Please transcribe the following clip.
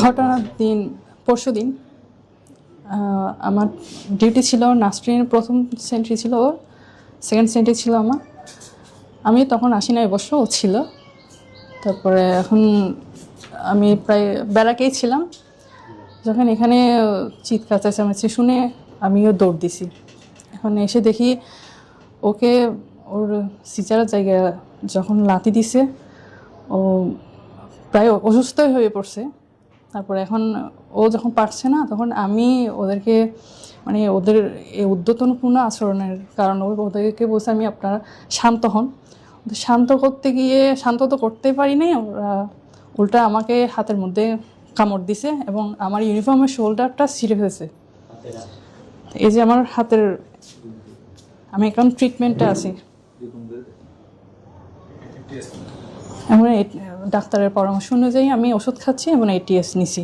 ঘটনার দিন পরশু দিন আমার ডিউটি ছিল, নার্সিংয়ের প্রথম সেন্ট্রি ছিল ওর, সেকেন্ড সেন্ট্রি ছিল আমার। আমি তখন আসি নাই, অবশ্য ও ছিল। তারপরে এখন আমি প্রায় বেড়াকেই ছিলাম, যখন এখানে চিৎকার চেঁচামেচি শুনে আমিও দৌড় দিছি। এখন এসে দেখি ওকে ওর সিজারের জায়গায় যখন লাথি দিছে, ও প্রায় অসুস্থই হয়ে পড়ছে। তারপরে এখন ও যখন পারছে না, তখন আমি ওদেরকে মানে ওদের এই উদ্যতনপূর্ণ আচরণের কারণ ওদেরকে বলছে আমি আপনারা শান্ত হন। শান্ত করতে গিয়ে শান্ত তো করতেই পারি নাই, ওরা উল্টা আমাকে হাতের মধ্যে কামড় দিছে এবং আমার ইউনিফর্মের শোল্ডারটা ছিঁড়ে ফেলেছে। এই যে আমার হাতের, আমি এখন ট্রিটমেন্টে আছি, এখন ডাক্তারের পরামর্শ অনুযায়ী আমি ওষুধ খাচ্ছি এবং ATS নিছি।